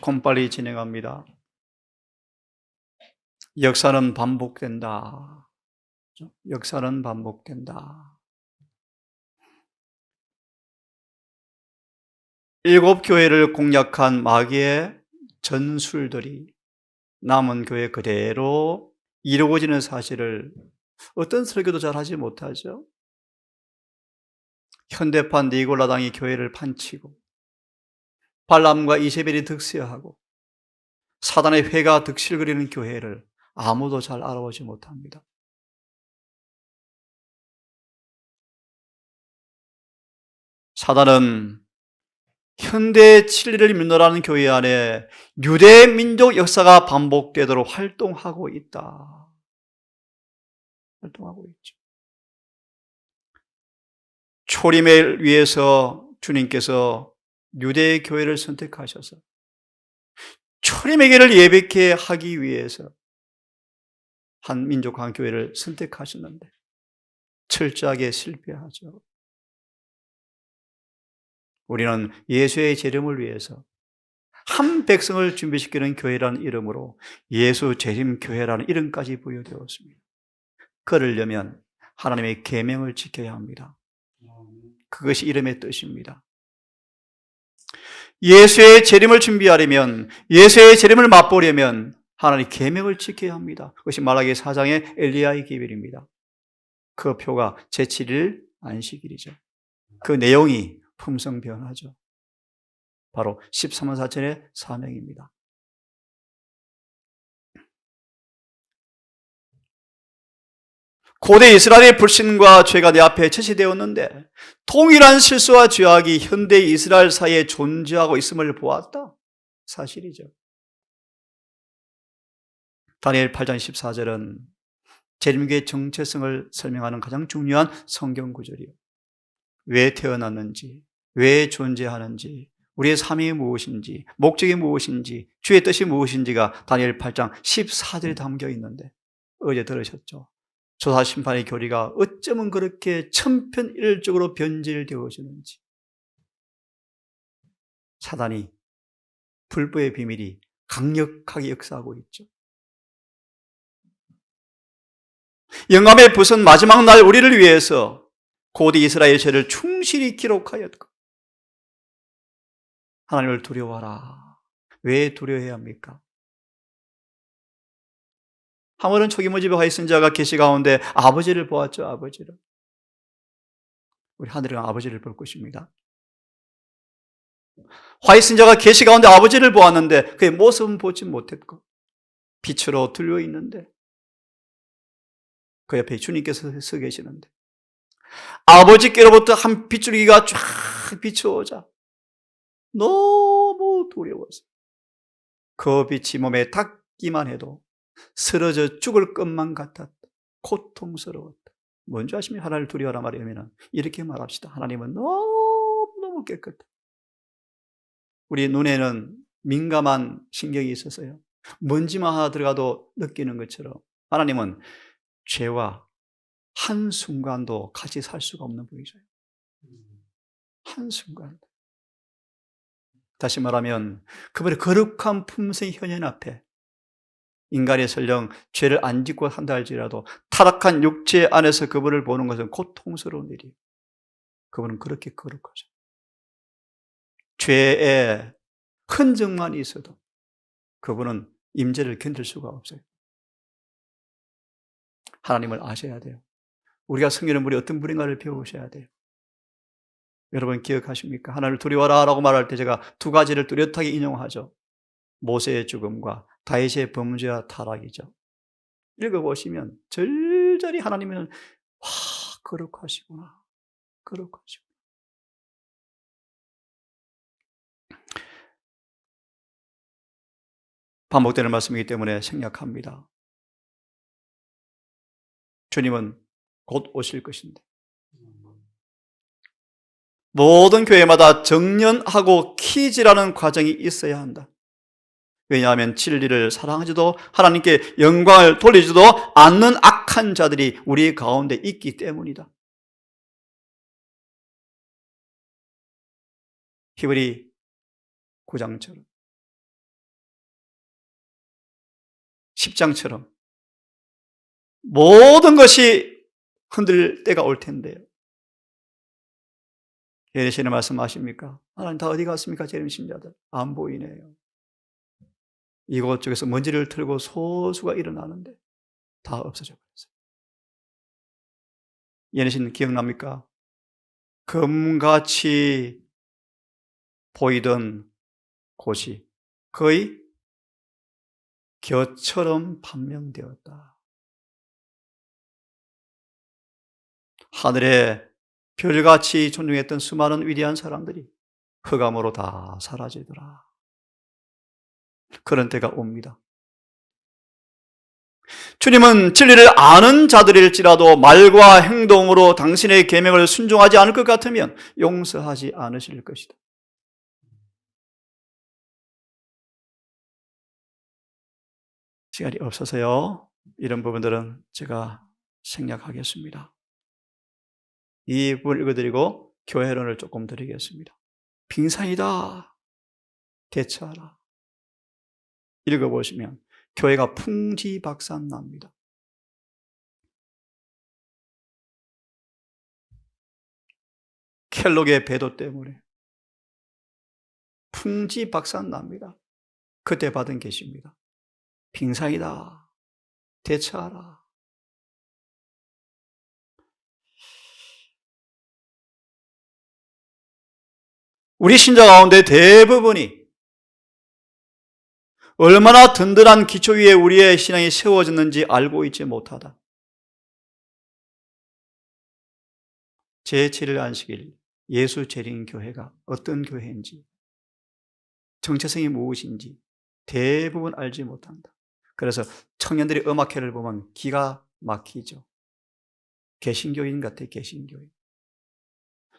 조금 빨리 진행합니다. 역사는 반복된다. 역사는 반복된다. 7교회를 공략한 마귀의 전술들이 남은 교회 그대로 이루어지는 사실을 어떤 설교도 잘 하지 못하죠. 현대판 니골라당이 교회를 판치고 발람과 이세벨이 득세하고 사단의 회가 득실거리는 교회를 아무도 잘 알아보지 못합니다. 사단은 현대의 진리를 믿노라는 교회 안에 유대 민족 역사가 반복되도록 활동하고 있다. 활동하고 있죠. 초림을 위해서 주님께서 유대 교회를 선택하셔서 초림의 교회를 예배케 하기 위해서 한 민족 한 교회를 선택하셨는데 철저하게 실패하죠. 우리는 예수의 재림을 위해서 한 백성을 준비시키는 교회라는 이름으로 예수 재림 교회라는 이름까지 부여되었습니다. 그러려면 하나님의 계명을 지켜야 합니다. 그것이 이름의 뜻입니다. 예수의 재림을 준비하려면, 예수의 재림을 맛보려면 하나님의 계명을 지켜야 합니다. 그것이 말라기 4장의 엘리야의 계명입니다. 그 표가 제7일 안식일이죠. 그 내용이 품성변하죠. 바로 13만 4천의 사명입니다. 고대 이스라엘의 불신과 죄가 내 앞에 제시되었는데 동일한 실수와 죄악이 현대 이스라엘 사이에 존재하고 있음을 보았다. 사실이죠. 다니엘 8장 14절은 재림교의 정체성을 설명하는 가장 중요한 성경 구절이요. 왜 태어났는지, 왜 존재하는지, 우리의 삶이 무엇인지, 목적이 무엇인지, 주의 뜻이 무엇인지가 다니엘 8장 14절에 담겨 있는데 어제 들으셨죠? 조사심판의 교리가 어쩌면 그렇게 천편일률적으로 변질되어지는지, 사단이 불법의 비밀이 강력하게 역사하고 있죠. 영감의 붓은 마지막 날 우리를 위해서 고대 이스라엘 죄를 충실히 기록하였고, 하나님을 두려워하라. 왜 두려워해야 합니까? 하물은 초기모 집에 와 있은 자가 계시 가운데 아버지를 보았죠. 아버지를. 우리 하늘의 아버지를 볼 것입니다. 화 있은 자가 계시 가운데 아버지를 보았는데 그의 모습은 보지 못했고 빛으로 둘려 있는데 그 옆에 주님께서 서 계시는데 아버지께로부터 한 빗줄기가 쫙 비추어오자 너무 두려워서 그 빛이 몸에 닿기만 해도 쓰러져 죽을 것만 같았다. 고통스러웠다. 뭔지 아십니까? 하나님을 두려워하라 말이면 이렇게 말합시다. 하나님은 너무너무 깨끗하다. 우리 눈에는 민감한 신경이 있어서요. 먼지만 하나 들어가도 느끼는 것처럼 하나님은 죄와 한순간도 같이 살 수가 없는 분이죠. 한순간도. 다시 말하면 그분의 거룩한 품성의 현현 앞에 인간이 설령 죄를 안 짓고 한다 할지라도 타락한 육체 안에서 그분을 보는 것은 고통스러운 일이에요. 그분은 그렇게 거룩하죠. 죄의 흔적만 있어도 그분은 임재를 견딜 수가 없어요. 하나님을 아셔야 돼요. 우리가 성경의 분이 어떤 분인가를 배우셔야 돼요. 여러분 기억하십니까? 하나님을 두려워하라 라고 말할 때 제가 두 가지를 뚜렷하게 인용하죠. 모세의 죽음과 다윗의 범죄와 타락이죠. 읽어보시면 절절히 하나님은 와, 거룩하시구나. 거룩하시구나. 반복되는 말씀이기 때문에 생략합니다. 주님은 곧 오실 것인데 모든 교회마다 정년하고 키지라는 과정이 있어야 한다. 왜냐하면 진리를 사랑하지도 하나님께 영광을 돌리지도 않는 악한 자들이 우리 가운데 있기 때문이다. 히브리 9장처럼 십장처럼 모든 것이 흔들릴 때가 올 텐데요. 예레시는 말씀하십니까? 하나님 다 어디 갔습니까? 재림 신자들 안 보이네요. 이곳저곳에서 먼지를 틀고 소수가 일어나는데 다 없어져 버렸어요. 예레시는 기억납니까? 금같이 보이던 곳이 거의 겨처럼 판명되었다. 하늘에 별같이 존중했던 수많은 위대한 사람들이 흑암으로 다 사라지더라. 그런 때가 옵니다. 주님은 진리를 아는 자들일지라도 말과 행동으로 당신의 계명을 순종하지 않을 것 같으면 용서하지 않으실 것이다. 시간이 없어서요. 이런 부분들은 제가 생략하겠습니다. 이 부분을 읽어드리고 교회론을 조금 드리겠습니다. 빙산이다. 대처하라. 읽어보시면 교회가 풍지박산납니다. 켈록의 배도 때문에 풍지박산납니다. 그때 받은 계시입니다. 빙산이다. 대처하라. 우리 신자 가운데 대부분이 얼마나 든든한 기초 위에 우리의 신앙이 세워졌는지 알고 있지 못하다. 제7일 안식일 예수 재림 교회가 어떤 교회인지, 정체성이 무엇인지 대부분 알지 못한다. 그래서 청년들이 음악회를 보면 기가 막히죠. 개신교인 같아, 개신교인.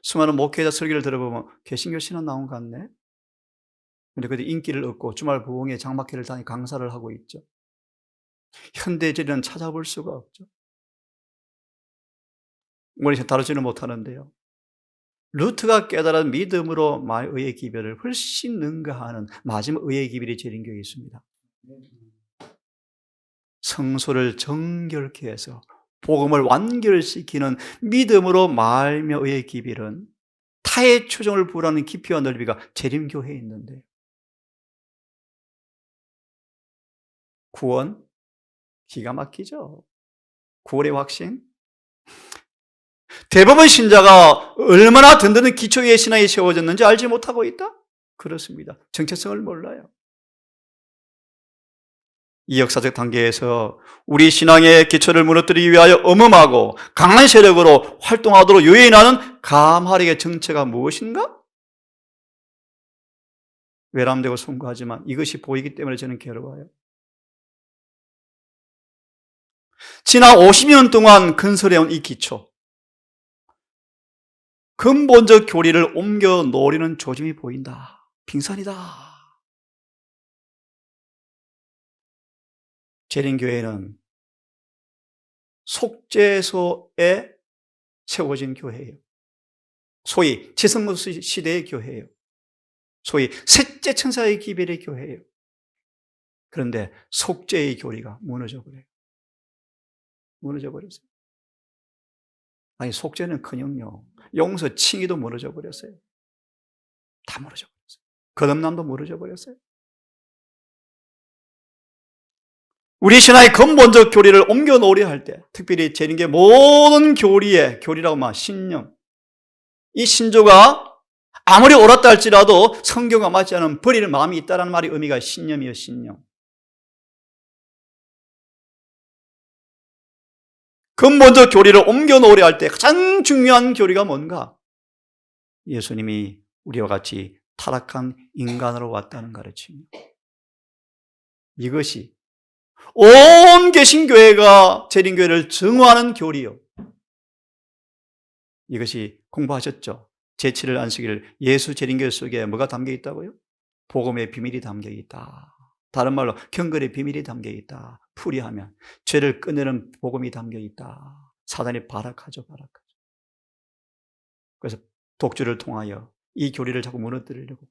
수많은 목회자 설교를 들어보면 개신교 신앙 나온 것 같네. 근데 그들 인기를 얻고 주말 부흥회 장막회를 다니 강사를 하고 있죠. 현대제는 찾아볼 수가 없죠. 우리 다루지는 못하는데요. 루트가 깨달은 믿음으로 의의 기별을 훨씬 능가하는 마지막 의의 기별이 재림교회에 있습니다. 성소를 정결케 해서 복음을 완결시키는 믿음으로 말며 의의 기별은 타의 초정을 부하는 깊이와 넓이가 재림교회에 있는데, 구원 기가 막히죠. 구원의 확신. 대부분 신자가 얼마나 든든한 기초 위에 신앙이 세워졌는지 알지 못하고 있다? 그렇습니다. 정체성을 몰라요. 이 역사적 단계에서 우리 신앙의 기초를 무너뜨리기 위하여 엄음하고 강한 세력으로 활동하도록 유인하는 가말릭의 정체가 무엇인가? 외람되고 숭고하지만 이것이 보이기 때문에 저는 괴로워요. 지난 50년 동안 건설해온 이 기초, 근본적 교리를 옮겨 놓으려는 조짐이 보인다. 빙산이다. 재림교회는 속죄소에 세워진 교회예요. 소위 지성모 시대의 교회예요. 소위 셋째 천사의 기별의 교회예요. 그런데 속죄의 교리가 무너져 버려요. 무너져 버렸어요. 아니, 속죄는커녕요, 용서 칭의도 무너져 버렸어요. 다 무너져 버렸어요. 거듭남도 무너져 버렸어요. 우리 신앙의 근본적 교리를 옮겨 놓으려 할 때, 특별히 재림교회 모든 교리라고 말 신념, 이 신조가 아무리 옳았다 할지라도 성경과 맞지 않은 버릴 마음이 있다는 말이 의미가 신념이에요. 신념. 근본적 교리를 옮겨 놓으려 할 때 가장 중요한 교리가 뭔가? 예수님이 우리와 같이 타락한 인간으로 왔다는 가르침입니다. 이것이 온 개신교회가 재림교회를 증오하는 교리요. 이것이 공부하셨죠? 제7일 안식일 예수 재림교회 속에 뭐가 담겨 있다고요? 복음의 비밀이 담겨 있다. 다른 말로 경건의 비밀이 담겨 있다. 풀이하면 죄를 끊는 복음이 담겨 있다. 사단이 발악하죠. 그래서 독주를 통하여 이 교리를 자꾸 무너뜨리려고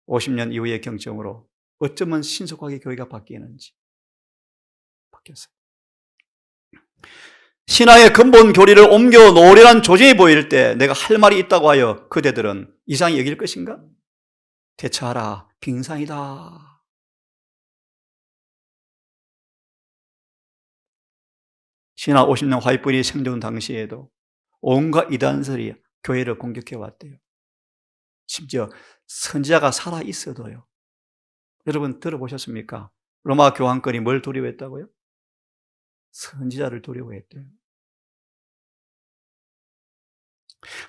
50년 이후의 경청으로 어쩌면 신속하게 교회가 바뀌는지 바뀌었어요. 신앙의 근본 교리를 옮겨 놓으려는 조짐이 보일 때 내가 할 말이 있다고 하여 그대들은 이상히 여길 것인가? 대처하라, 빙상이다. 신하 50년 화이트불이 생존 당시에도 온갖 이단설이 교회를 공격해 왔대요. 심지어 선지자가 살아 있어도요. 여러분 들어보셨습니까? 로마 교황권이 뭘 두려워했다고요? 선지자를 두려워했대요.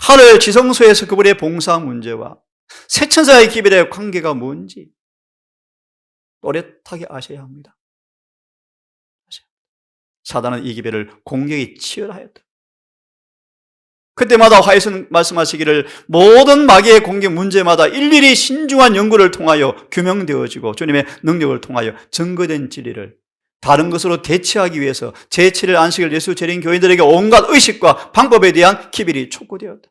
하늘 지성소에서 그분의 봉사 문제와 새천사의 기별의 관계가 뭔지 또렷하게 아셔야 합니다. 사단은 이 기별을 공격이 치열하였다. 그때마다 화이트는 말씀하시기를 모든 마귀의 공격 문제마다 일일이 신중한 연구를 통하여 규명되어지고 주님의 능력을 통하여 증거된 진리를 다른 것으로 대체하기 위해서 제7일 안식일 예수 재림 교인들에게 온갖 의식과 방법에 대한 기별이 촉구되었다.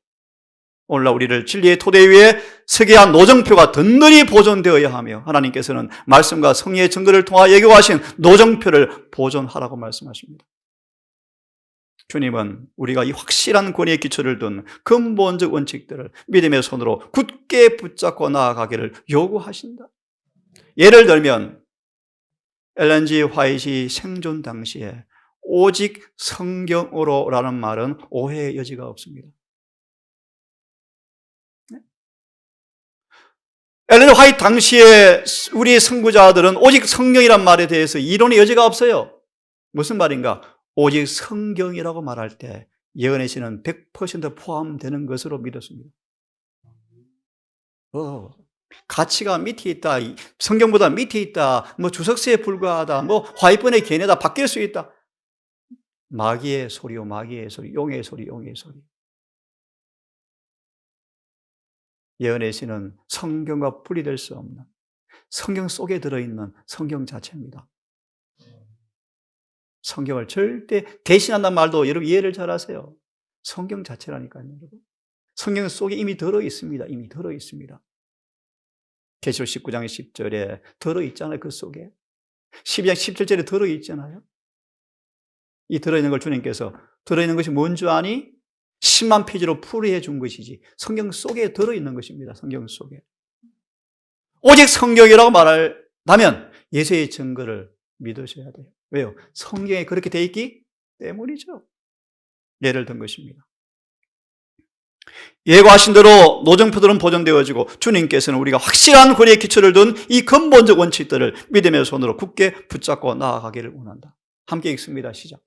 오늘날 우리를 진리의 토대 위에 서게 한 노정표가 든든히 보존되어야 하며 하나님께서는 말씀과 성령의 증거를 통하여 예고하신 노정표를 보존하라고 말씀하십니다. 주님은 우리가 이 확실한 권위의 기초를 둔 근본적 원칙들을 믿음의 손으로 굳게 붙잡고 나아가기를 요구하신다. 예를 들면 엘렌 G. 화이트이 생존 당시에 오직 성경으로라는 말은 오해의 여지가 없습니다. 엘렌 화이트 당시에 우리 선구자들은 오직 성경이란 말에 대해서 이론의 여지가 없어요. 무슨 말인가? 오직 성경이라고 말할 때 예언의 신은 100% 포함되는 것으로 믿었습니다. 가치가 밑에 있다, 성경보다 밑에 있다, 뭐 주석서에 불과하다, 뭐 화이번의 견해다, 바뀔 수 있다. 마귀의 소리요, 마귀의 소리, 용의 소리, 용의 소리. 예언의 신은 성경과 분리될 수 없는 성경 속에 들어있는 성경 자체입니다. 성경을 절대 대신한다는 말도 여러분 이해를 잘 하세요. 성경 자체라니까요, 여러분. 성경 속에 이미 들어있습니다. 이미 들어있습니다. 계시록 19장 10절에 들어있잖아요. 그 속에 12장 17절에 들어있잖아요. 이 들어있는 걸 주님께서 들어있는 것이 뭔 줄 아니? 10만 페이지로 풀이해 준 것이지 성경 속에 들어있는 것입니다. 성경 속에 오직 성경이라고 말한다면 예수의 증거를 믿으셔야 돼요. 왜요? 성경에 그렇게 돼 있기 때문이죠. 예를 든 것입니다. 예고하신 대로 노정표들은 보존되어지고 주님께서는 우리가 확실한 권위의 기초를 둔 이 근본적 원칙들을 믿음의 손으로 굳게 붙잡고 나아가기를 원한다. 함께 읽습니다. 시작.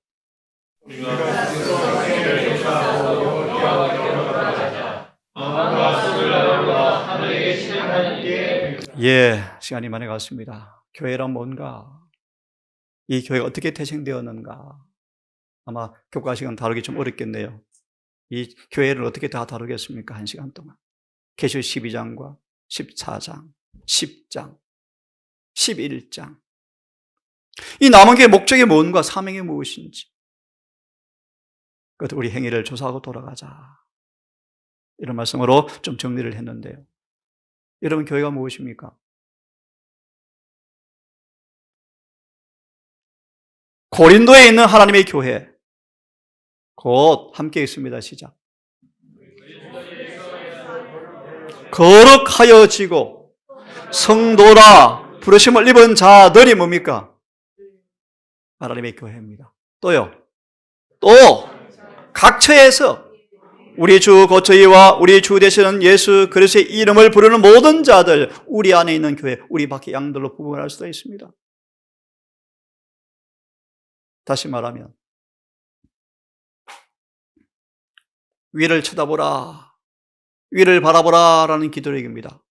예, 시간이 많이 갔습니다. 교회란 뭔가? 이 교회가 어떻게 태생되었는가? 아마 교과 시간 다루기 좀 어렵겠네요. 이 교회를 어떻게 다 다루겠습니까? 1시간 동안. 계시록 12장과 14장, 10장, 11장. 이 남은 교회의 목적이 뭔가, 사명이 무엇인지. 그것도 우리 행위를 조사하고 돌아가자. 이런 말씀으로 좀 정리를 했는데요. 여러분, 교회가 무엇입니까? 고린도에 있는 하나님의 교회. 곧 함께 있습니다. 시작. 거룩하여지고 성도라 부르심을 입은 자들이 뭡니까? 하나님의 교회입니다. 또요. 또 각처에서 우리 주 곧 저희와 우리 주 되시는 예수 그리스도의 이름을 부르는 모든 자들, 우리 안에 있는 교회, 우리 밖의 양들로 구분할 수도 있습니다. 다시 말하면 위를 쳐다보라, 위를 바라보라 라는 기도력입니다.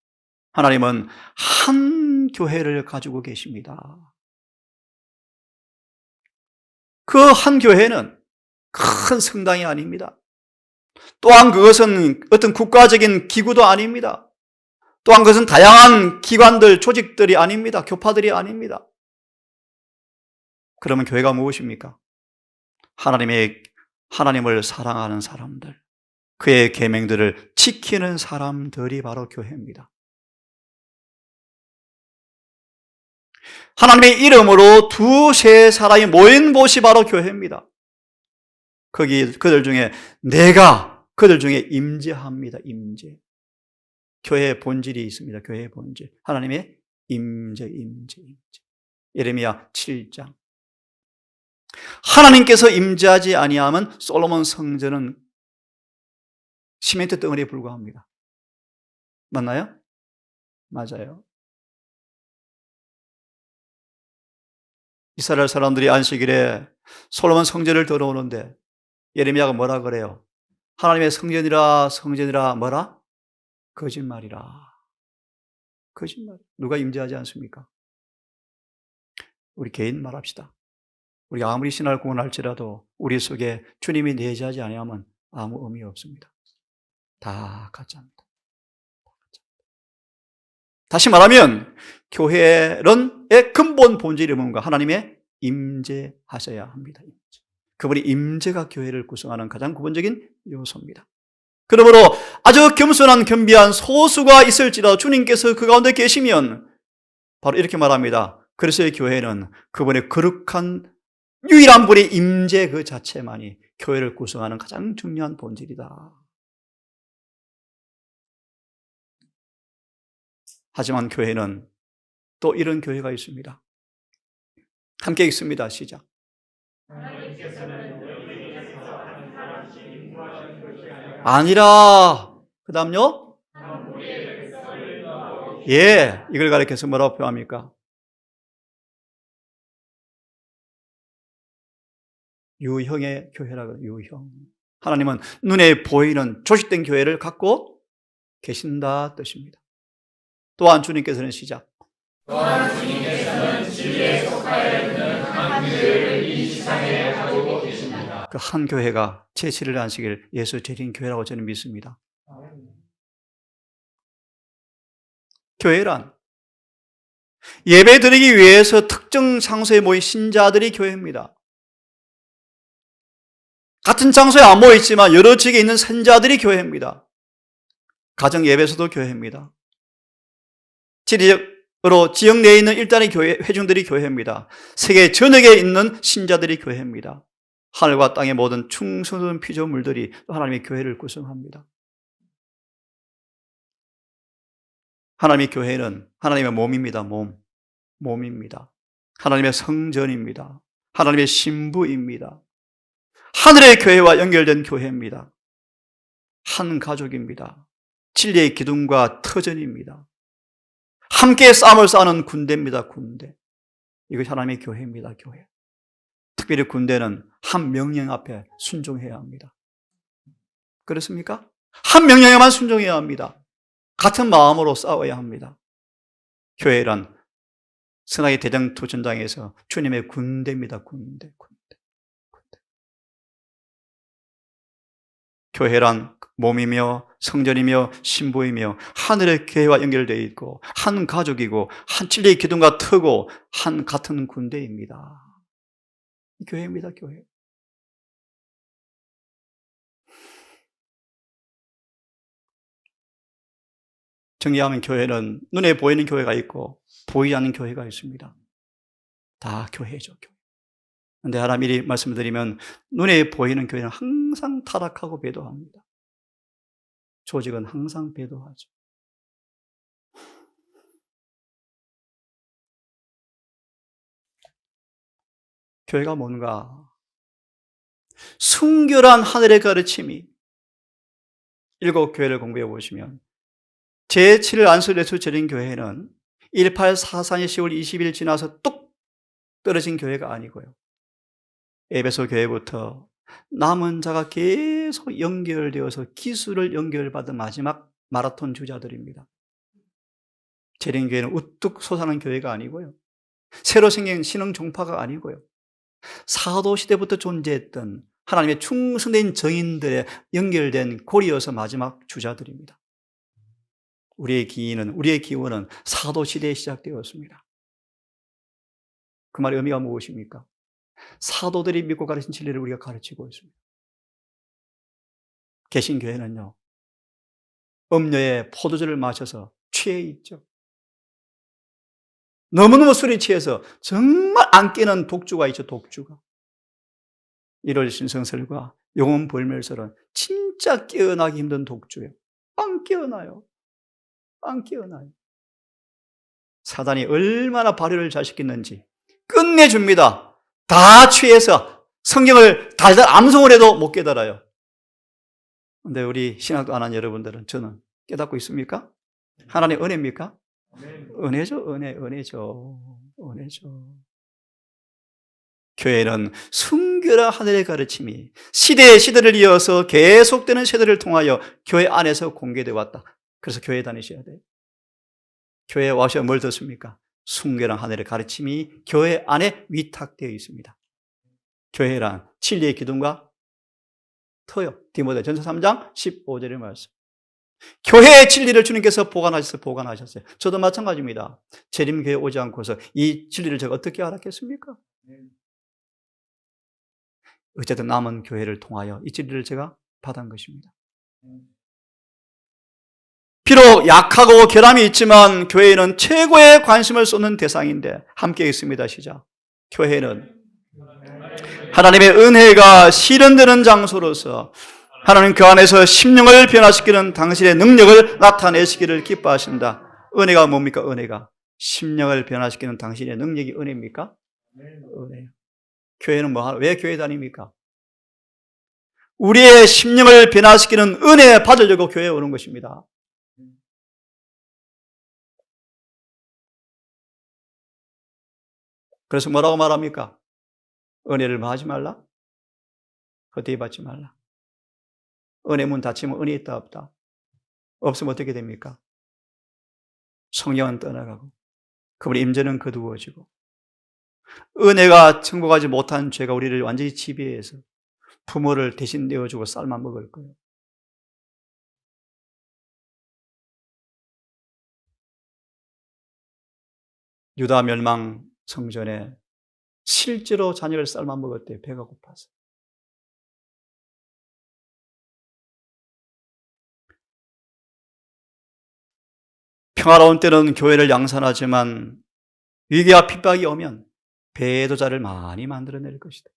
하나님은 한 교회를 가지고 계십니다. 그 한 교회는 큰 성당이 아닙니다. 또한 그것은 어떤 국가적인 기구도 아닙니다. 또한 그것은 다양한 기관들, 조직들이 아닙니다. 교파들이 아닙니다. 그러면 교회가 무엇입니까? 하나님을 사랑하는 사람들, 그의 계명들을 지키는 사람들이 바로 교회입니다. 하나님의 이름으로 두세 사람이 모인 곳이 바로 교회입니다. 거기 그들 중에 내가 그들 중에 임재합니다. 임재. 교회의 본질이 있습니다. 교회의 본질. 하나님의 임재. 예레미야 7장. 하나님께서 임재하지 아니하면 솔로몬 성전은 시멘트 덩어리에 불과합니다. 맞나요? 맞아요. 이스라엘 사람들이 안식일에 솔로몬 성전을 들어오는데 예레미야가 뭐라 그래요? 하나님의 성전이라 뭐라? 거짓말이라. 거짓말. 누가 임재하지 않습니까? 우리 개인 말합시다. 우리가 아무리 신앙을 공헌할지라도 우리 속에 주님이 내재하지 아니하면 아무 의미 없습니다. 다 가짜입니다. 다시 말하면 교회의 근본 본질이 뭔가? 하나님의 임재하셔야 합니다. 그분이 임재가 교회를 구성하는 가장 기본적인 요소입니다. 그러므로 아주 겸손한 겸비한 소수가 있을지라도 주님께서 그 가운데 계시면 바로 이렇게 말합니다. 그래서 교회는 그분의 거룩한 유일한 분의 임재 그 자체만이 교회를 구성하는 가장 중요한 본질이다. 하지만 교회는 또 이런 교회가 있습니다. 함께 읽습니다. 시작. 아니라 그 다음요? 예, 이걸 가리켜서 뭐라고 표합니까? 유형의 교회라고 해요. 유형. 하나님은 눈에 보이는 조직된 교회를 갖고 계신다 뜻입니다. 또한 주님께서는 시작. 또한 주님께서는 진리에 속하여 있는 한 교회를 이 세상에 가지고 계십니다. 그 한 교회가 제7일 안식일 예수 재림 교회라고 저는 믿습니다. 교회란 예배 드리기 위해서 특정 장소에 모인 신자들이 교회입니다. 같은 장소에 안 모여있지만 여러 지역에 있는 선자들이 교회입니다. 가정 예배에서도 교회입니다. 지리적으로 지역 내에 있는 일단의 교회, 회중들이 교회입니다. 세계 전역에 있는 신자들이 교회입니다. 하늘과 땅의 모든 충성스러운 피조물들이 하나님의 교회를 구성합니다. 하나님의 교회는 하나님의 몸입니다. 몸입니다. 하나님의 성전입니다. 하나님의 신부입니다. 하늘의 교회와 연결된 교회입니다. 한 가족입니다. 진리의 기둥과 터전입니다. 함께 싸움을 싸우는 군대입니다. 군대. 이것이 하나님의 교회입니다. 교회. 특별히 군대는 한 명령 앞에 순종해야 합니다. 그렇습니까? 한 명령에만 순종해야 합니다. 같은 마음으로 싸워야 합니다. 교회란 선하의 대장투 전장에서 주님의 군대입니다. 군대. 교회란 몸이며 성전이며 신부이며 하늘의 교회와 연결되어 있고 한 가족이고 한 진리의 기둥과 트고 한 같은 군대입니다. 교회입니다. 교회. 정리하면 교회는 눈에 보이는 교회가 있고 보이지 않는 교회가 있습니다. 다 교회죠. 교회. 그런데 하나 미리 말씀드리면 눈에 보이는 교회는 항상 타락하고 배도합니다. 조직은 항상 배도하죠. 교회가 뭔가? 순결한 하늘의 가르침이 7교회를 공부해 보시면 제7일 안수 예수 재림 교회는 1844년 10월 20일 지나서 뚝 떨어진 교회가 아니고요. 에베소 교회부터 남은 자가 계속 연결되어서 기술을 연결받은 마지막 마라톤 주자들입니다. 재림교회는 우뚝 솟아난 교회가 아니고요. 새로 생긴 신흥 종파가 아니고요. 사도시대부터 존재했던 하나님의 충성된 정인들의 연결된 고리여서 마지막 주자들입니다. 우리의 기원은 사도시대에 시작되었습니다. 그 말의 의미가 무엇입니까? 사도들이 믿고 가르친 진리를 우리가 가르치고 있습니다. 개신교회는요, 음료에 포도주를 마셔서 취해 있죠. 너무너무 술이 취해서 정말 안 깨는 독주가 있죠, 독주가. 1월 신성설과 영혼 불멸설은 진짜 깨어나기 힘든 독주예요. 안 깨어나요. 안 깨어나요. 사단이 얼마나 발효를 잘 시켰는지 끝내줍니다. 다 취해서 성경을 달달 암송을 해도 못 깨달아요. 근데 우리 신학도 안 한 여러분들은 저는 깨닫고 있습니까? 하나님의 은혜입니까? 은혜죠, 은혜죠. 교회는 순결한 하늘의 가르침이 시대를 이어서 계속되는 세대를 통하여 교회 안에서 공개되어 왔다. 그래서 교회 다니셔야 돼요. 교회에 와서 뭘 듣습니까? 순결한 하늘의 가르침이 교회 안에 위탁되어 있습니다. 교회란 진리의 기둥과 터요. 디모데전서 3장 15절의 말씀. 교회의 진리를 주님께서 보관하셨어요. 저도 마찬가지입니다. 재림교회 오지 않고서 이 진리를 제가 어떻게 알았겠습니까? 어쨌든 남은 교회를 통하여 이 진리를 제가 받은 것입니다. 비록 약하고 결함이 있지만 교회는 최고의 관심을 쏟는 대상인데 함께 있습니다. 시작. 교회는 하나님의 은혜가 실현되는 장소로서 하나님 그 안에서 심령을 변화시키는 당신의 능력을 나타내시기를 기뻐하신다. 은혜가 뭡니까? 은혜가 심령을 변화시키는 당신의 능력이 은혜입니까? 은혜요. 교회는 왜 교회 다닙니까? 우리의 심령을 변화시키는 은혜 받으려고 교회에 오는 것입니다. 그래서 뭐라고 말합니까? 은혜를 뭐 하지 말라? 헛되이 받지 말라. 은혜 문 닫히면 은혜 있다 없다? 없으면 어떻게 됩니까? 성령은 떠나가고 그분의 임재는 거두어지고 은혜가 청구하지 못한 죄가 우리를 완전히 지배해서 부모를 대신 내어주고 삶아 먹을 거예요. 유다 멸망 성전에 실제로 자녀를 삶아 먹었대요. 배가 고파서. 평화로운 때는 교회를 양산하지만 위기와 핍박이 오면 배도자를 많이 만들어낼 것이다.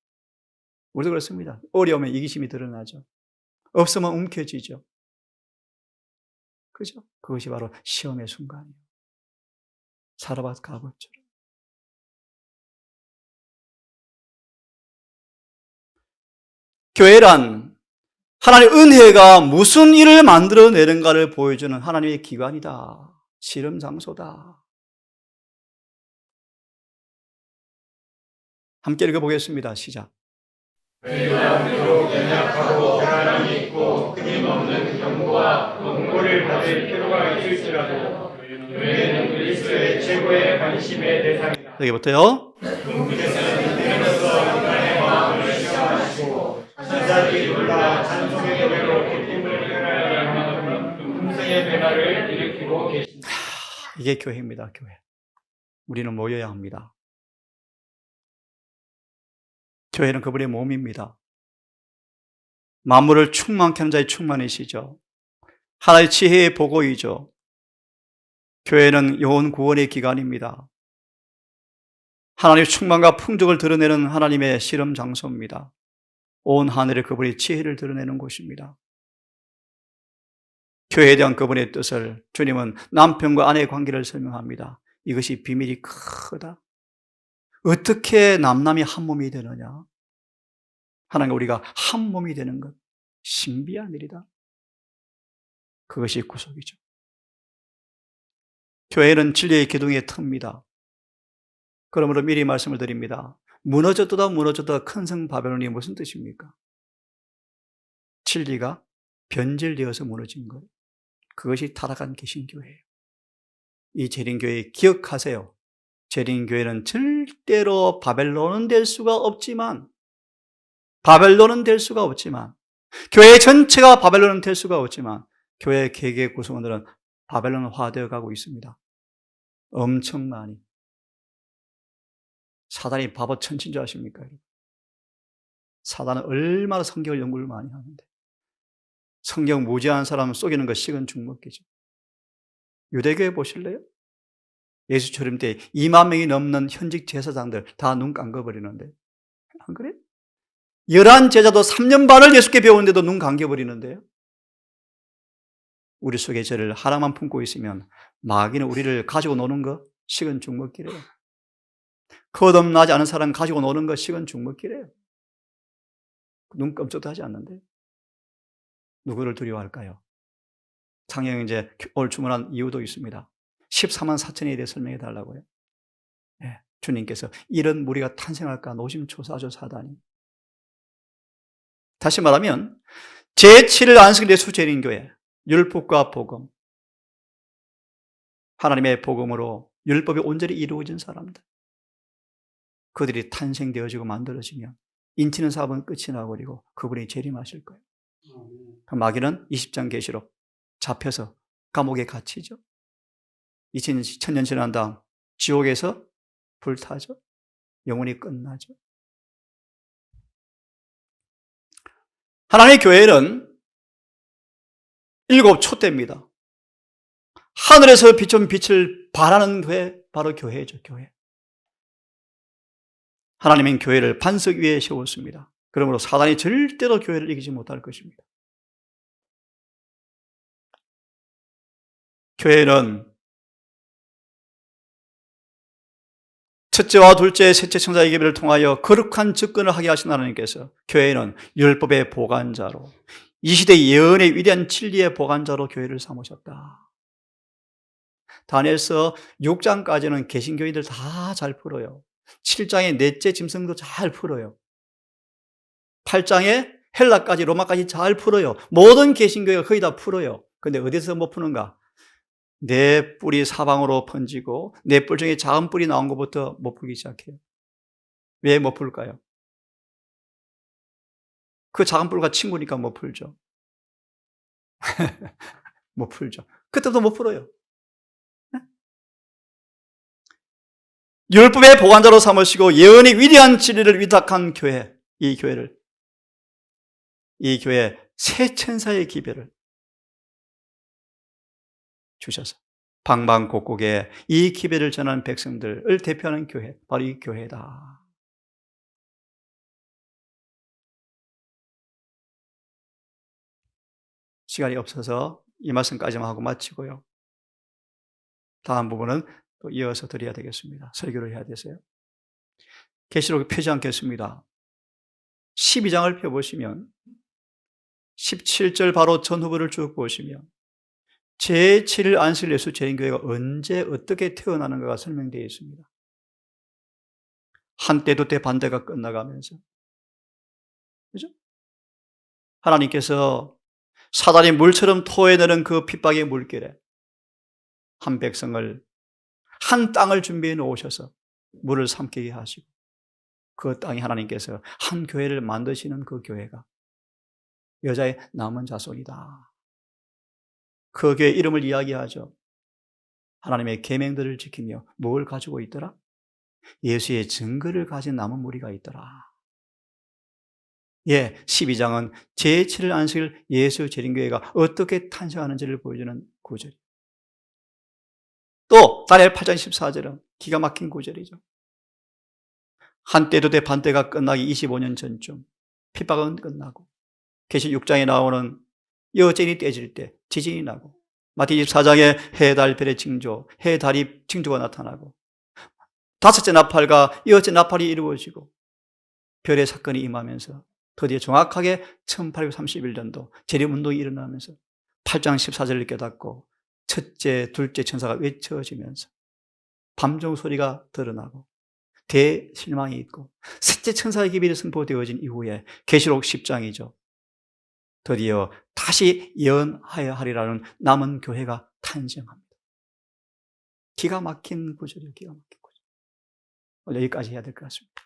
우리도 그렇습니다. 어려우면 이기심이 드러나죠. 없으면 움켜쥐죠. 그죠? 그것이 바로 시험의 순간이에요. 사라밧 갑옷처럼. 교회란 하나님의 은혜가 무슨 일을 만들어내는가를 보여주는 하나님의 기관이다. 실험 장소다. 함께 읽어보겠습니다. 시작. 저희가 비록 연약하고 결함이 있고 끊임없는 경고와 권고를 받을 필요가 있을지라도 교회는 그리스도의 최고의 관심의 대상이다. 여기부터요. 그분께서는 때로서 인간의 마음을 시험하시고 천사들이 놀라 찬송의 노래로 기쁨을 행하여 하는 품성의 변화를 일으키고 계십니다. 이게 교회입니다. 교회. 우리는 모여야 합니다. 교회는 그분의 몸입니다. 만물을 충만케 하는 자의 충만이시죠. 하나의 지혜의 보고이죠. 교회는 영혼 구원의 기관입니다. 하나님의 충만과 풍족을 드러내는 하나님의 실험 장소입니다. 온 하늘에 그분의 지혜를 드러내는 곳입니다. 교회에 대한 그분의 뜻을 주님은 남편과 아내의 관계를 설명합니다. 이것이 비밀이 크다. 어떻게 남남이 한 몸이 되느냐? 하나님과 우리가 한 몸이 되는 것, 신비한 일이다. 그것이 구속이죠. 교회는 진리의 기둥의 터입니다. 그러므로 미리 말씀을 드립니다. 무너졌다 큰 성 바벨론이 무슨 뜻입니까? 진리가 변질되어서 무너진 것. 그것이 타락한 개신교회예요. 이 재림교회 기억하세요. 재림교회는 절대로 바벨론은 될 수가 없지만 교회 전체가 바벨론은 될 수가 없지만 교회 개개 구성원들은 바벨론화되어 가고 있습니다. 엄청 많이. 사단이 바보 천치인 줄 아십니까? 사단은 얼마나 성경을 연구를 많이 하는데 성경 무지한 사람 속이는 거 식은 죽 먹기죠. 유대교회 보실래요? 예수처럼 때 2만 명이 넘는 현직 제사장들 다 눈 감겨버리는데, 안 그래요? 11 제자도 3년 반을 예수께 배우는데도 눈 감겨버리는데요. 우리 속에 저를 하나만 품고 있으면 마귀는 우리를 가지고 노는 거 식은 죽 먹기래요. 거듭나지 않은 사람 가지고 노는 거 식은 죽 먹기래요. 눈 깜짝도 하지 않는데 누구를 두려워할까요? 창영 이제 오늘 주문한 이유도 있습니다. 14만 4천에 대해 설명해 달라고요. 네, 주님께서 이런 무리가 탄생할까 노심초사하죠, 사단이. 다시 말하면 제7일 안식일 예수 재림교회, 율법과 복음, 하나님의 복음으로 율법이 온전히 이루어진 사람들, 그들이 탄생되어지고 만들어지면 인치는 사업은 끝이 나버리고 그분이 재림하실 거예요. 마귀는 20장 계시록 잡혀서 감옥에 갇히죠. 2000년 지난 다음 지옥에서 불타죠. 영혼이 끝나죠. 하나님의 교회는 7 촛대입니다. 하늘에서 비춘 빛을 발하는 교회, 바로 교회죠, 교회. 하나님은 교회를 반석 위에 세웠습니다. 그러므로 사단이 절대로 교회를 이기지 못할 것입니다. 교회는 첫째와 둘째, 셋째 천사의 계배를 통하여 거룩한 접근을 하게 하신 하나님께서 교회는 율법의 보관자로, 이 시대 예언의 위대한 진리의 보관자로 교회를 삼으셨다. 다니엘서 6장까지는 개신교인들 다 잘 풀어요. 7장의 넷째 짐승도 잘 풀어요. 8장에 헬라까지 로마까지 잘 풀어요. 모든 개신교회가 거의 다 풀어요. 근데 어디서 못 푸는가? 내 뿔이 사방으로 번지고 내 뿔 중에 작은 뿔이 나온 것부터 못 풀기 시작해요. 왜 못 풀까요? 그 작은 뿔과 친구니까 못 풀죠. 못 풀죠. 그때도 못 풀어요. 율법의 보관자로 삼으시고 예언의 위대한 진리를 위탁한 교회, 이 교회 새 천사의 기별을 주셔서 방방곡곡에 이 기별을 전하는 백성들을 대표하는 교회, 바로 이 교회다. 시간이 없어서 이 말씀까지만 하고 마치고요. 다음 부분은 또 이어서 드려야 되겠습니다. 설교를 해야 되세요. 계시록에 펴지 않겠습니다. 12장을 펴보시면 17절 바로 전후부를 쭉 보시면 제7일 안식일 예수 재림교회가 언제 어떻게 태어나는가가 설명되어 있습니다. 한때도 때 반대가 끝나가면서, 그죠? 하나님께서 사단이 물처럼 토해내는 그 핍박의 물결에 한 백성을, 한 땅을 준비해 놓으셔서 물을 삼키게 하시고 그 땅에 하나님께서 한 교회를 만드시는 그 교회가 여자의 남은 자손이다. 그 교회의 이름을 이야기하죠. 하나님의 계명들을 지키며 뭘 가지고 있더라? 예수의 증거를 가진 남은 무리가 있더라. 예, 12장은 제7일 안식일 예수 재림교회가 어떻게 탄생하는지를 보여주는 구절이에요. 또 다니엘 8장 14절은 기가 막힌 구절이죠. 한때도 때 반때가 끝나기 25년 전쯤 핍박은 끝나고 계시 6장에 나오는 여전히 떼질 때 지진이 나고 마태 24장에 해, 달, 별의 징조, 해, 달이 징조가 나타나고 다섯째 나팔과 여섯째 나팔이 이루어지고 별의 사건이 임하면서 드디어 정확하게 1831년도 재림운동이 일어나면서 8장 14절을 깨닫고 첫째, 둘째 천사가 외쳐지면서 밤종 소리가 드러나고 대실망이 있고 셋째 천사의 기별이 선포되어진 이후에 계시록 10장이죠. 드디어 다시 예언하여 하리라는 남은 교회가 탄생합니다. 기가 막힌 구절이에요. 기가 막힌 구절. 오늘 여기까지 해야 될 것 같습니다.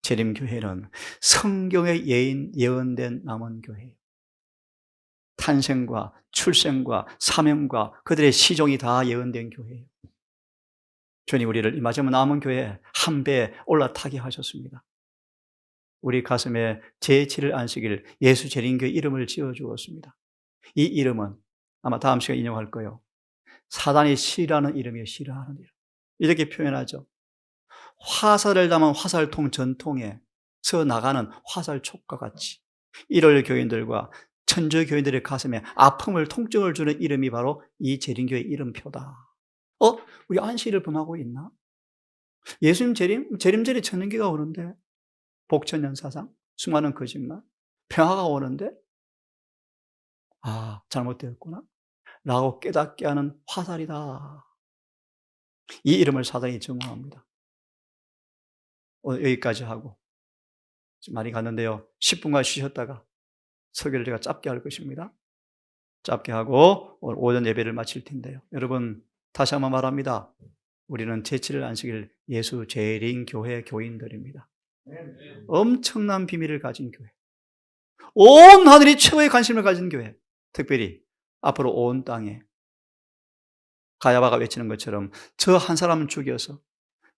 재림교회는 성경에 예언된 남은 교회예요. 탄생과 출생과 사명과 그들의 시종이 다 예언된 교회예요. 주님 우리를 이 마지막 남은 교회에 한 배에 올라타게 하셨습니다. 우리 가슴에 제7일 안식일 예수 재림교회 이름을 지어주었습니다. 이 이름은 아마 다음 시간에 인용할 거예요. 사단이 싫어하는 이름이에요. 싫어하는 이름. 이렇게 표현하죠. 화살을 담은 화살통 전통에서 나가는 화살촉과 같이 1월 교인들과 천주 교인들의 가슴에 아픔을 통증을 주는 이름이 바로 이 재림교회 이름표다. 우리 안식일을 범하고 있나? 예수님 재림절에 천년기가 오는데, 복천연사상, 수많은 거짓말, 평화가 오는데 잘못되었구나 라고 깨닫게 하는 화살이다. 이 이름을 사단이 증오합니다. 오늘 여기까지 하고 많이 갔는데요, 10분간 쉬셨다가 설교를 제가 짧게 할 것입니다. 짧게 하고 오늘 오전 예배를 마칠 텐데요, 여러분, 다시 한번 말합니다. 우리는 제7일 안식일 예수 재림교회 교인들입니다. 엄청난 비밀을 가진 교회, 온 하늘이 최고의 관심을 가진 교회, 특별히 앞으로 온 땅에 가야바가 외치는 것처럼 저 한 사람 죽여서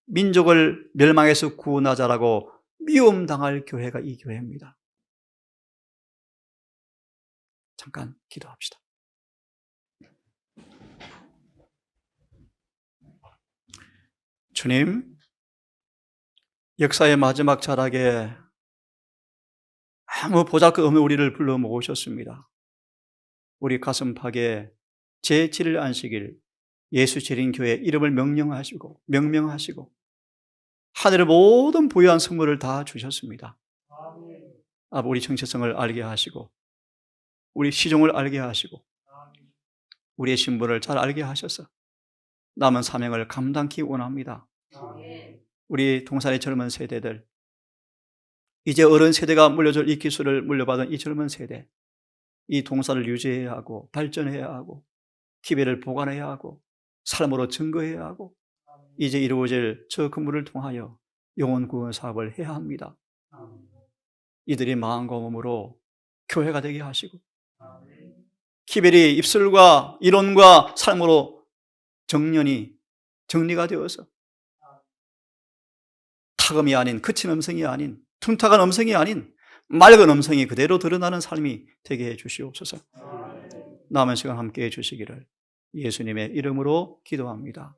민족을 멸망에서 구원하자라고 미움당할 교회가 이 교회입니다. 잠깐 기도합시다. 주님, 역사의 마지막 자락에 아무 보잘것없는 우리를 불러 모으셨습니다. 우리 가슴팍에 제7일 안식일 예수 재림교회 이름을 명명하시고 하늘의 모든 부유한 선물을 다 주셨습니다. 우리 정체성을 알게 하시고 우리 시종을 알게 하시고 우리의 신분을 잘 알게 하셔서 남은 사명을 감당하기 원합니다. 우리 동산의 젊은 세대들, 이제 어른 세대가 물려줄 이 기술을 물려받은 이 젊은 세대, 이 동산을 유지해야 하고 발전해야 하고 기회를 보관해야 하고 삶으로 증거해야 하고 이제 이루어질 저 근무를 통하여 영혼 구원 사업을 해야 합니다. 이들이 마음과 몸으로 교회가 되게 하시고 기별이 입술과 이론과 삶으로 정리가 되어서 탁음이 아닌, 거친 음성이 아닌, 둔탁한 음성이 아닌 맑은 음성이 그대로 드러나는 삶이 되게 해 주시옵소서. 남은 시간 함께 해 주시기를 예수님의 이름으로 기도합니다.